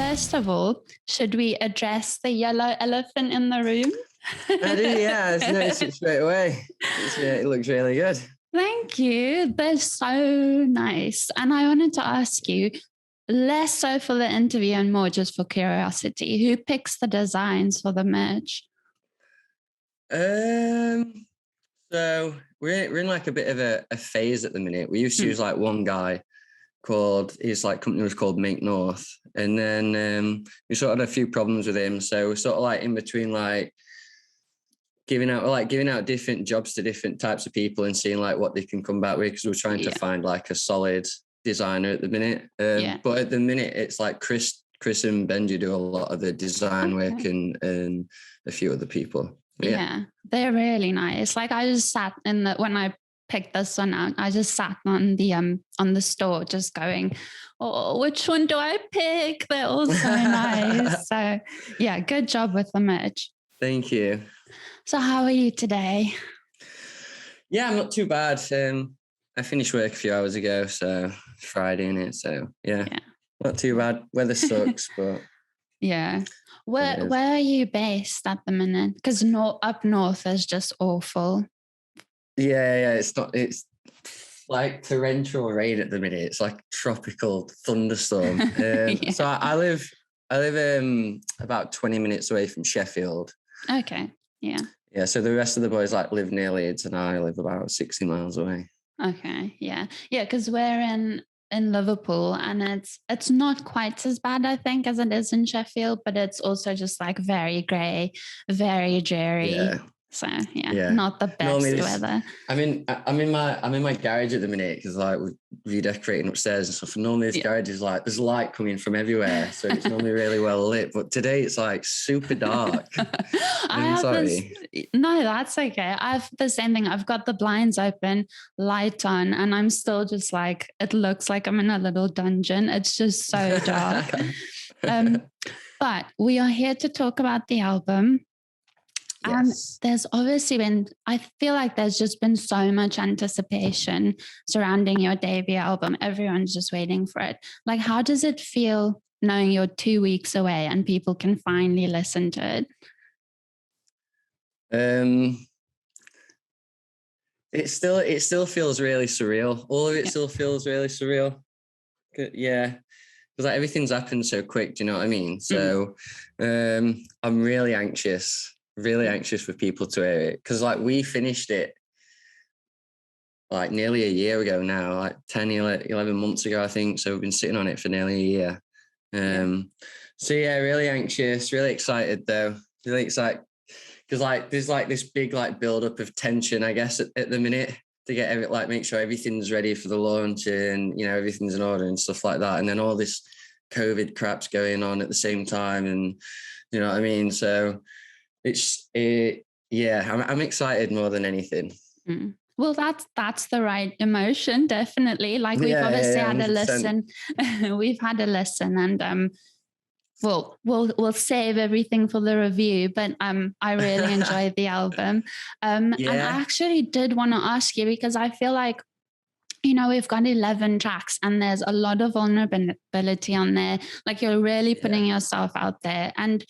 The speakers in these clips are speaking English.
first of all, should we address the yellow elephant in the room? I do, yeah. I noticed it straight away. It looks really good. Thank you. They're so nice. And I wanted to ask you, less so for the interview and more just for curiosity, who picks the designs for the merch? So we're in like a bit of a phase at the minute. We used to use like one guy his like company was called Make North, and then we sort of had a few problems with him. So we're sort of like in between, like giving out different jobs to different types of people and seeing like what they can come back with, because we're trying to find like a solid designer at the minute. But at the minute it's like Chris and Benji do a lot of the design work and a few other people. Yeah, they're really nice. Like I just sat when I picked this one out, I just sat on the store just going, oh, which one do I pick? They're all so nice. So yeah, good job with the merch. Thank you. So how are you today? Yeah, I'm not too bad. I finished work a few hours ago, so Friday in it. So yeah, not too bad. Weather sucks, but yeah. Where are you based at the minute? Because up north is just awful. Yeah. It's like torrential rain at the minute. It's like tropical thunderstorm. So I live about 20 minutes away from Sheffield. Okay. Yeah. Yeah. So the rest of the boys like live near Leeds, and I live about 60 miles away. Okay. Yeah. Yeah. Because we're in Liverpool, and it's not quite as bad, I think, as it is in Sheffield, but it's also just like very grey, very dreary. Yeah. So not the best weather. I'm in my garage at the minute because like we're redecorating upstairs and stuff. And normally this garage is like there's light coming from everywhere, so it's normally really well lit. But today it's like super dark. I'm sorry. No, that's okay. I've the same thing. I've got the blinds open, light on, and I'm still just like it looks like I'm in a little dungeon. It's just so dark. But we are here to talk about the album. Yes. There's obviously I feel like there's just been so much anticipation surrounding your debut album. Everyone's just waiting for it. Like, how does it feel knowing you're 2 weeks away and people can finally listen to it? It still feels really surreal. All of it still feels really surreal. Yeah. Because like everything's happened so quick, do you know what I mean? So I'm really anxious for people to hear it, because like we finished it like nearly a year ago now, like 10 11 months ago I think, so we've been sitting on it for nearly a year. So yeah, really anxious, really excited though, really excited because like there's like this big like build up of tension, I guess, at the minute, to get make sure everything's ready for the launch and everything's in order and stuff like that, and then all this COVID crap's going on at the same time, and you know what I mean. So I'm excited more than anything. Well, that's the right emotion, definitely. Like we've obviously had a listen. We've had a listen, and we'll save everything for the review. But I really enjoyed the album. And I actually did want to ask you, because I feel like we've got 11 tracks and there's a lot of vulnerability on there. Like you're really putting yourself out there, and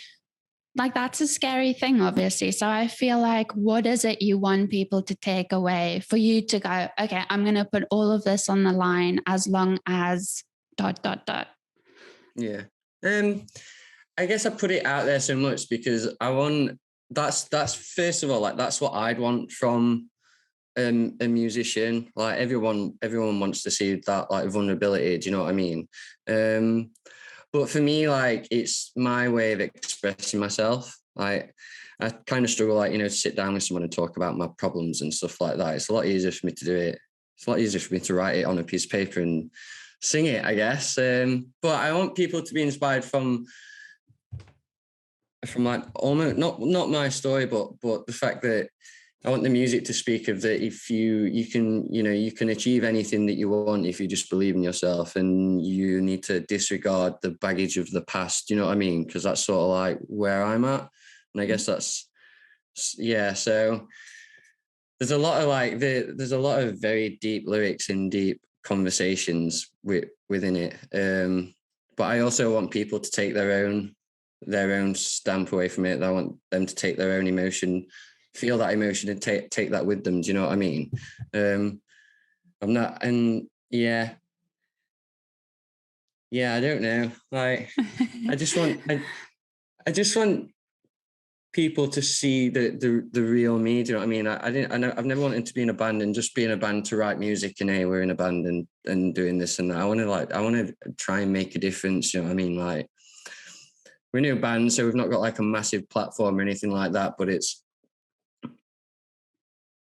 like that's a scary thing, obviously. So I feel like, what is it you want people to take away for you to go, okay, I'm going to put all of this on the line as long as ... Yeah. I guess I put it out there so much because I want, that's first of all, like that's what I'd want from a musician. Like everyone wants to see that like vulnerability, do you know what I mean? But for me, like it's my way of expressing myself. Like I kind of struggle, like, to sit down with someone and talk about my problems and stuff like that. It's a lot easier for me to do it. It's a lot easier for me to write it on a piece of paper and sing it, I guess. But I want people to be inspired from like almost not my story, but the fact that I want the music to speak of that if you can achieve anything that you want if you just believe in yourself, and you need to disregard the baggage of the past, you know what I mean? Because that's sort of like where I'm at. And I guess that's, so there's a lot of very deep lyrics and deep conversations within it. But but I also want people to take their own stamp away from it. I want them to take their own emotion, feel that emotion, and take that with them. Do you know what I mean? I'm not, and yeah, I don't know. Like, I just want people to see the real me. Do you know what I mean? I've never wanted to be in a band and just be in a band to write music and hey, we're in a band and doing this and that. I want to try and make a difference. You know what I mean? Like, we're a new band, so we've not got like a massive platform or anything like that, but it's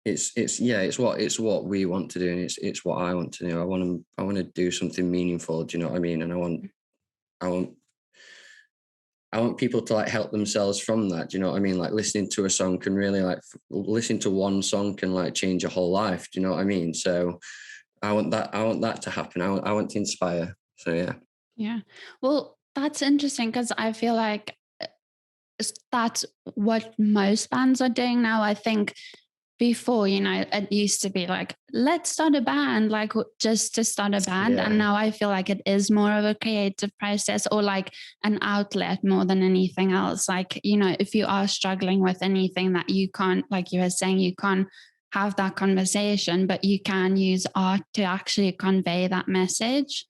what we want to do, and it's what I want to do. I want to do something meaningful. Do you know what I mean? And I want people to like help themselves from that. Do you know what I mean? Like, listening to a song can really listening to one song can like change your whole life. Do you know what I mean? So I want that to happen. I want to inspire. So yeah. Yeah. Well, that's interesting because I feel like that's what most bands are doing now. I think before, it used to be like, let's start a band, like just to start a band. Yeah. And now I feel like it is more of a creative process or like an outlet more than anything else. Like, if you are struggling with anything that you can't, like you were saying, you can't have that conversation, but you can use art to actually convey that message.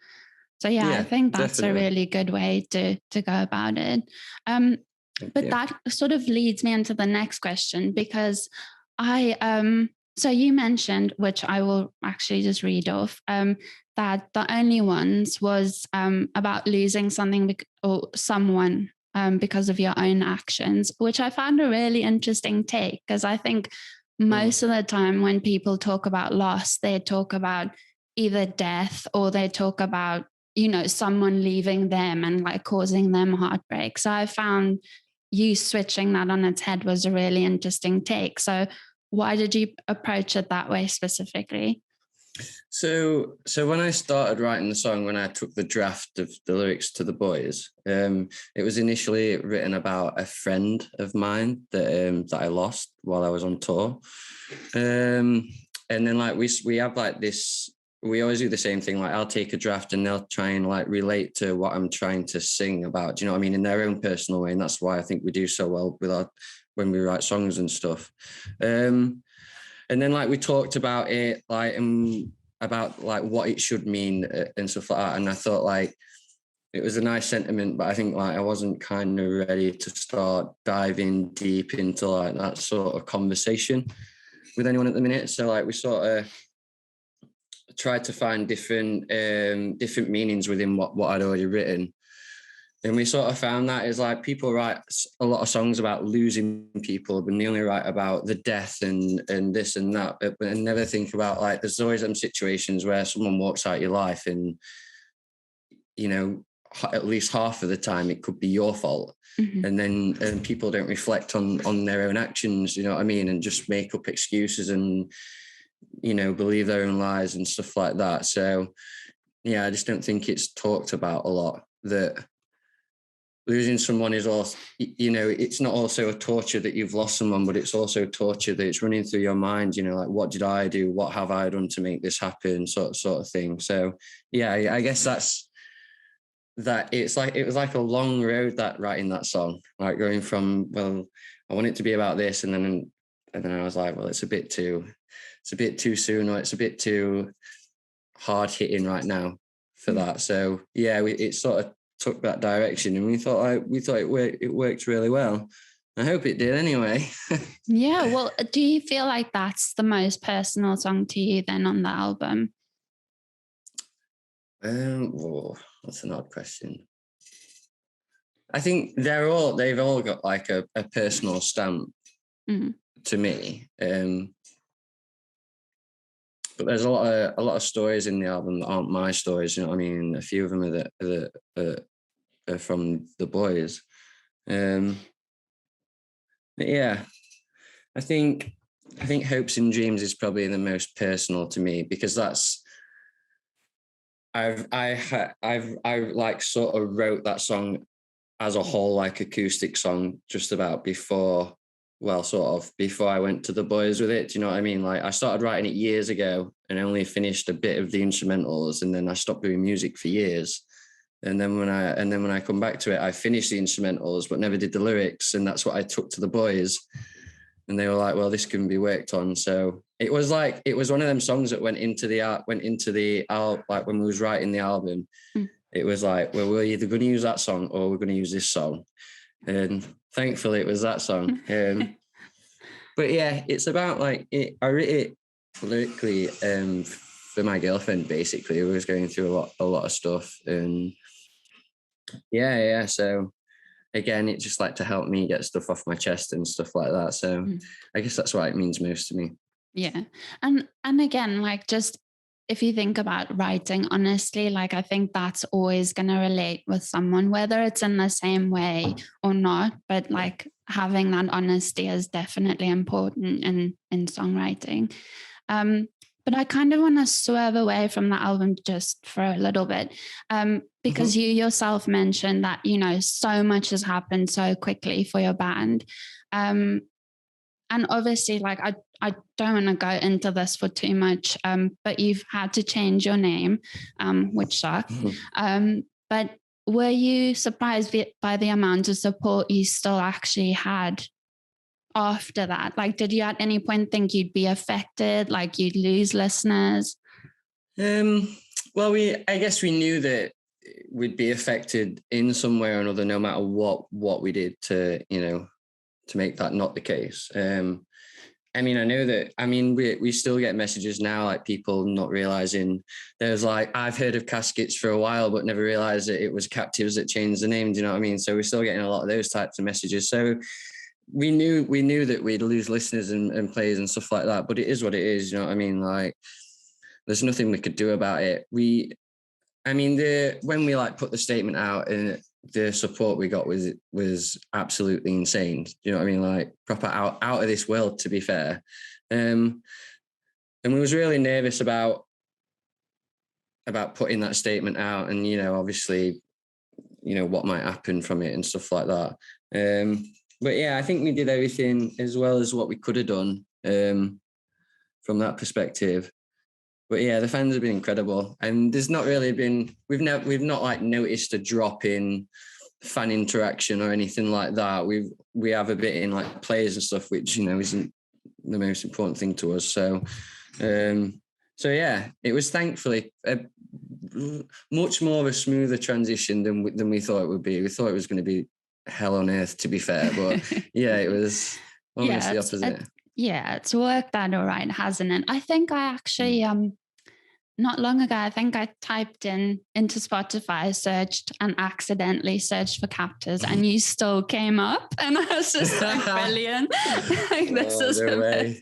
So yeah, I think that's definitely a really good way to go about it. But that sort of leads me into the next question, because so you mentioned, which I will actually just read off, that The Only Ones was about losing something or someone because of your own actions, which I found a really interesting take, because I think most of the time when people talk about loss, they talk about either death or they talk about, someone leaving them and like causing them heartbreak. So I found you switching that on its head was a really interesting take. So why did you approach it that way specifically? So when I started writing the song, when I took the draft of the lyrics to The Boys, it was initially written about a friend of mine that I lost while I was on tour. And then like we have like this, we always do the same thing. Like, I'll take a draft and they'll try and like relate to what I'm trying to sing about, do you know what I mean? In their own personal way. And that's why I think we do so well when we write songs and stuff. And then like we talked about it, like, about like what it should mean and stuff like that. And I thought like it was a nice sentiment, but I think like I wasn't kind of ready to start diving deep into like that sort of conversation with anyone at the minute. So like we sort of tried to find different meanings within what I'd already written. And we sort of found that is like people write a lot of songs about losing people, but they only write about the death and this and that, but never think about like there's always some situations where someone walks out your life and, at least half of the time it could be your fault. Mm-hmm. And people don't reflect on their own actions, you know what I mean? And just make up excuses and, believe their own lies and stuff like that. So, yeah, I just don't think it's talked about a lot, that losing someone is also, it's not also a torture that you've lost someone, but it's also torture that it's running through your mind, like, what did I do? What have I done to make this happen? Sort of thing. So, yeah, I guess it was like a long road, that writing that song, like going from, well, I want it to be about this. And then I was like, well, it's a bit too soon, or it's a bit too hard hitting right now for that. So yeah, it sort of took that direction, and we thought it worked really well. I hope it did anyway. Yeah. Well, do you feel like that's the most personal song to you then on the album? That's an odd question. I think they've all got like a personal stamp to me. But there's a lot of stories in the album that aren't my stories. You know what I mean? A few of them are from The Boys. Yeah, I think Hopes and Dreams is probably the most personal to me, because that's I've like sort of wrote that song as a whole, like acoustic song, just about before I went to The Boys with it. Do you know what I mean? Like, I started writing it years ago and only finished a bit of the instrumentals, and then I stopped doing music for years. And then when I come back to it, I finished the instrumentals, but never did the lyrics. And that's what I took to the boys. And they were like, well, this can be worked on. So it was one of them songs that went into the like when we was writing the album, it was like, well, we're either going to use that song or we're going to use this song. And thankfully it was that song. But yeah, it's about like, I wrote it lyrically for my girlfriend, basically, who was going through a lot of stuff. And yeah. So again, it's just like to help me get stuff off my chest and stuff like that. So I guess that's why it means most to me. Yeah. And again, like, just if you think about writing honestly, like, I think that's always going to relate with someone, whether it's in the same way or not, but like having that honesty is definitely important in songwriting. But I kind of want to swerve away from the album just for a little bit, because you yourself mentioned that, you know, so much has happened so quickly for your band. And obviously, like, I don't want to go into this for too much, but you've had to change your name, which sucks. But were you surprised by the amount of support you still actually had after that? Like, did you at any point think you'd be affected, like you'd lose listeners? Well, I guess we knew that we'd be affected in some way or another, no matter what we did to, you know, to make that not the case. I mean, I know that, I mean, we still get messages now, like people not realizing there's like, I've heard of Caskets for a while, but never realized that it was Captives that changed the name. Do you know what I mean? So we're still getting a lot of those types of messages. So we knew that we'd lose listeners and players and stuff like that, but it is what it is. You know what I mean? Like, there's nothing we could do about it. When we like put the statement out, and the support we got was absolutely insane. You know what I mean? Like, proper out of this world, to be fair. And we was really nervous about putting that statement out, and, you know, obviously, you know, what might happen from it and stuff like that. But yeah, I think we did everything as well as what we could have done from that perspective. But yeah, the fans have been incredible, and there's not really been, we've not like noticed a drop in fan interaction or anything like that. We have a bit in like players and stuff, which, you know, isn't the most important thing to us. So yeah, it was thankfully much more of a smoother transition than we thought it would be. We thought it was going to be hell on earth, to be fair, but yeah, it was almost the opposite. It's worked out all right, hasn't it? I think I actually not long ago, I think I typed into Spotify, searched and accidentally searched for Captors, and you still came up, and I was just like, brilliant. Like, this is no way.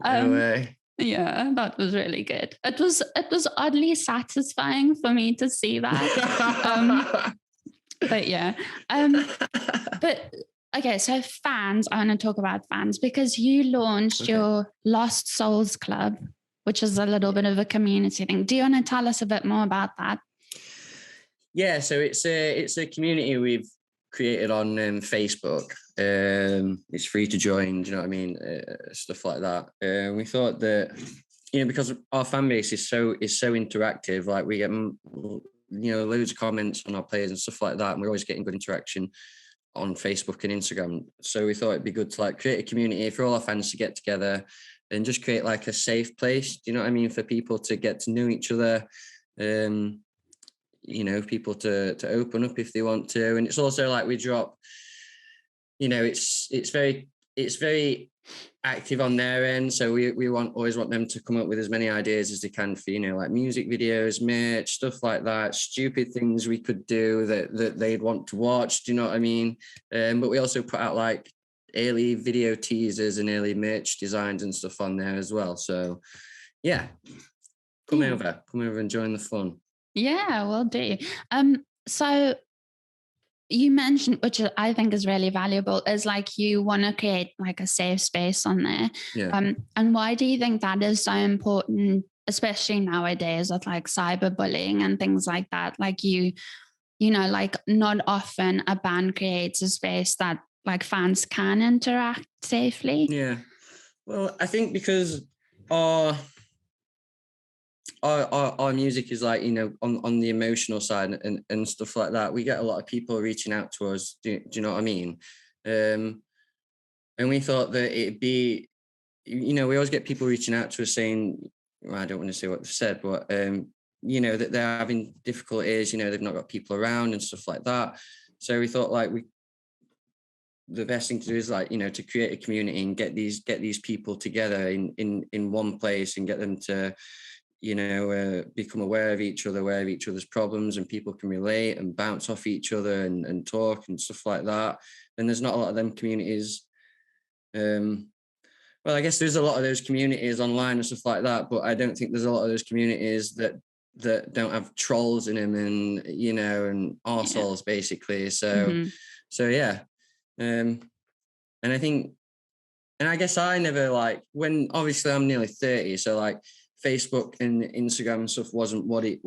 No way. Yeah, that was really good. It was oddly satisfying for me to see that. But yeah. But okay, so fans, I want to talk about fans, because you launched your Lost Souls Club, which is a little bit of a community thing. Do you want to tell us a bit more about that? Yeah, so it's a community we've created on Facebook. It's free to join, do you know what I mean? Stuff like that. We thought that, you know, because our fan base is so interactive, like we get, you know, loads of comments on our players and stuff like that, and we're always getting good interaction on Facebook and Instagram. So we thought it'd be good to like create a community for all our fans to get together and just create like a safe place, do you know what I mean, for people to get to know each other, you know, people to open up if they want to. And it's also like we drop, you know, it's very active on their end, so we always want them to come up with as many ideas as they can for, you know, like music videos, merch, stuff like that, stupid things we could do that they'd want to watch, do you know what I mean? But we also put out like early video teasers and early merch designs and stuff on there as well. So yeah, come over and join the fun. Yeah, will do. So you mentioned, which I think is really valuable, is like you want to create like a safe space on there. Yeah. And why do you think that is so important, especially nowadays with like cyberbullying and things like that? Like you know, like not often a band creates a space that like fans can interact safely. Yeah. Well, I think because our our music is like, you know, on the emotional side and stuff like that, we get a lot of people reaching out to us. Do you know what I mean? And we thought that it'd be, you know, we always get people reaching out to us saying, well, I don't want to say what they've said, but, you know, that they're having difficulties, you know, they've not got people around and stuff like that. So we thought like the best thing to do is like, you know, to create a community and get these people together in one place and get them to, you know, become aware of each other's problems, and people can relate and bounce off each other and talk and stuff like that. And there's not a lot of them communities. Well, I guess there's a lot of those communities online and stuff like that, but I don't think there's a lot of those communities that don't have trolls in them and, you know, and arseholes basically. So, so yeah. And I think, and I guess I never like, when obviously I'm nearly 30, so like Facebook and Instagram and stuff wasn't what it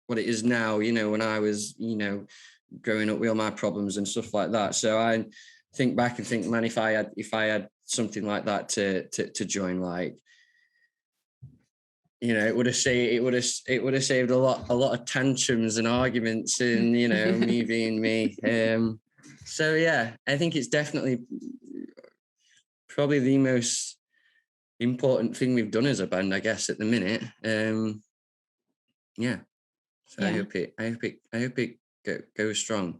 is now, you know, when I was, you know, growing up with all my problems and stuff like that. So I think back and think, man, if I had something like that to join, like, you know, it would have saved a lot of tantrums and arguments and, you know, me being me. So yeah, I think it's definitely probably the most important thing we've done as a band, I guess, at the minute. Yeah. So yeah. I hope it goes strong.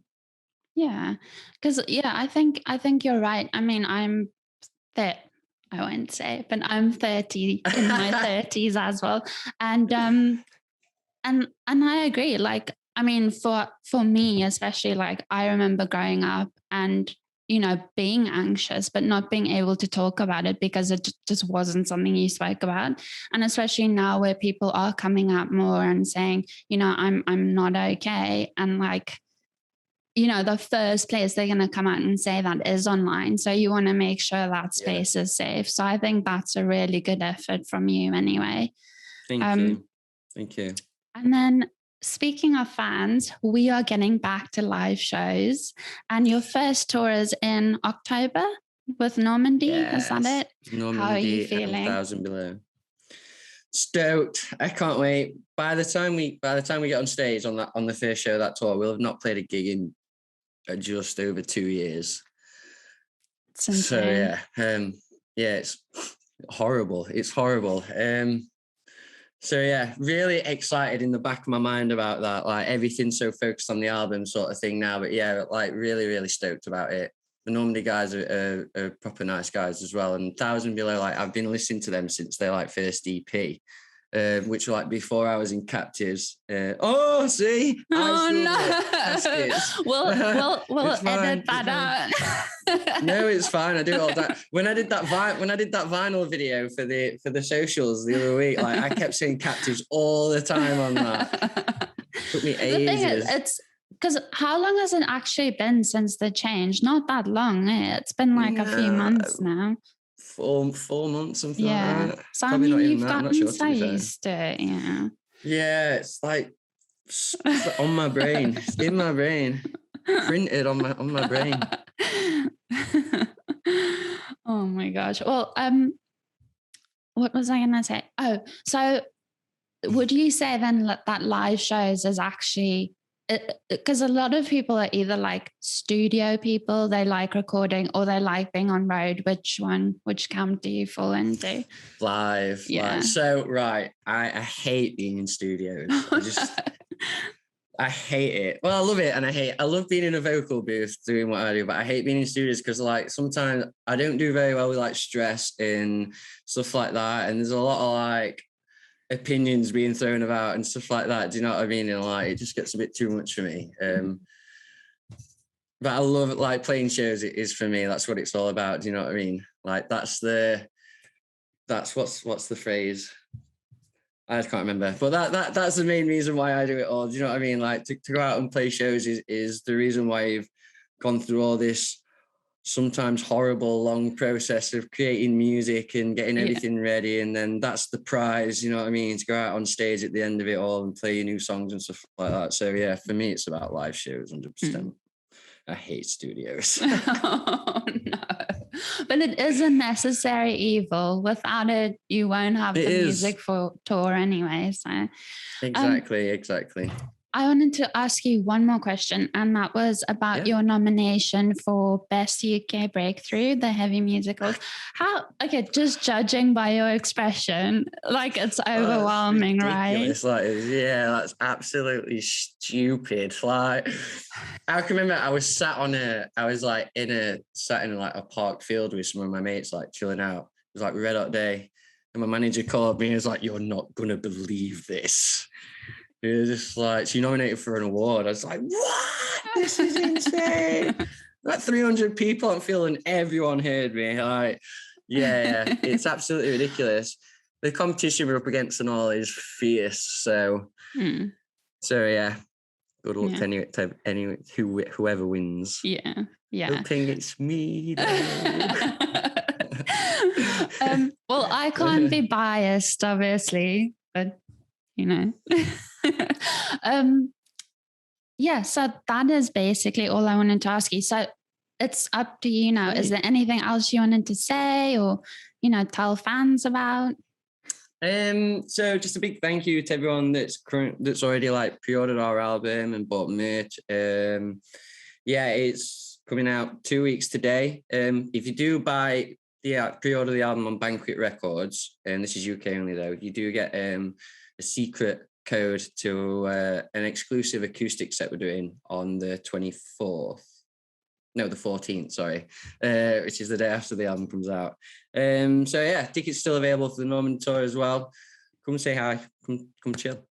Yeah, because I think you're right. I mean, I won't say, but I'm 30 in my 30s as well, and I agree. Like, I mean, for me especially, like I remember growing up and, you know, being anxious but not being able to talk about it because it just wasn't something you spoke about. And especially now where people are coming out more and saying, you know, I'm not okay, and like, you know, the first place they're going to come out and say that is online. So you want to make sure that space is safe. So I think that's a really good effort from you anyway. Thank you. And then speaking of fans, we are getting back to live shows, and your first tour is in October with Normandy. Yes. Is that it? Normandy. How are you feeling? 1,000 Below. Stoked. I can't wait. By the time we get on stage on the first show of that tour, we'll have not played a gig in just over 2 years. So yeah, it's horrible. It's horrible. So yeah, really excited in the back of my mind about that. Like everything's so focused on the album sort of thing now, but yeah, like really, really stoked about it. The Normandy guys are proper nice guys as well. And 1,000 Below, like I've been listening to them since their like first EP. Which were like before I was in Captives. See? Oh no! Caskets. We'll edit that out. No, it's fine. I do it all the time. When I did that vinyl video for the socials the other week, like I kept saying Captives all the time on that. Took me ages. The thing is, it's because how long has it actually been since the change? Not that long. It's been like a few months now. 4 months, something like that. So probably I mean, you've gotten so used to it, yeah. Yeah, it's like on my brain. It's in my brain. Printed on my brain. Oh my gosh. Well, what was I gonna say? Oh, so would you say then that live shows is actually, because a lot of people are either like studio people, they like recording, or they like being on road. Which camp do you fall into? Live. Yeah. So right, I hate being in studios. I hate it. Well, I love it and I love being in a vocal booth doing what I do, but I hate being in studios because like sometimes I don't do very well with like stress and stuff like that. And there's a lot of like opinions being thrown about and stuff like that. Do you know what I mean? And like it just gets a bit too much for me. But I love it, like playing shows. It is for me. That's what it's all about. Do you know what I mean? Like that's what's the phrase? I just can't remember. But that's the main reason why I do it all. Do you know what I mean? Like to go out and play shows is the reason why I've gone through all this sometimes horrible long process of creating music and getting everything ready, and then that's the prize, you know what I mean, to go out on stage at the end of it all and play new songs and stuff like that. So yeah, for me it's about live shows 100%. I hate studios. Oh, no. But it is a necessary evil. Without it, you won't have the music for tour anyway. So Exactly. I wanted to ask you one more question, and that was about your nomination for Best UK Breakthrough, the heavy musicals. Just judging by your expression, like it's overwhelming, right? That's absolutely stupid. Like, I can remember I was sat in a park field with some of my mates, like chilling out. It was like Red Hot Day, and my manager called me and was like, "You're not gonna believe this." It was just like, she nominated for an award. I was like, what? This is insane. Like 300 people, I'm feeling everyone heard me. Like, it's absolutely ridiculous. The competition we're up against and all is fierce. So yeah, good luck to whoever wins. Yeah. Hoping it's me. Well, I can't be biased, obviously, but so that is basically all I wanted to ask you. So it's up to you now. Great. Is there anything else you wanted to say or, tell fans about? So just a big thank you to everyone that's already like pre-ordered our album and bought merch. It's coming out 2 weeks today. If you do pre-order the album on Banquet Records, and this is UK only though, you do get a secret code to an exclusive acoustic set we're doing on the 14th, sorry, which is the day after the album comes out. Tickets still available for the Norman tour as well. Come say hi, come chill.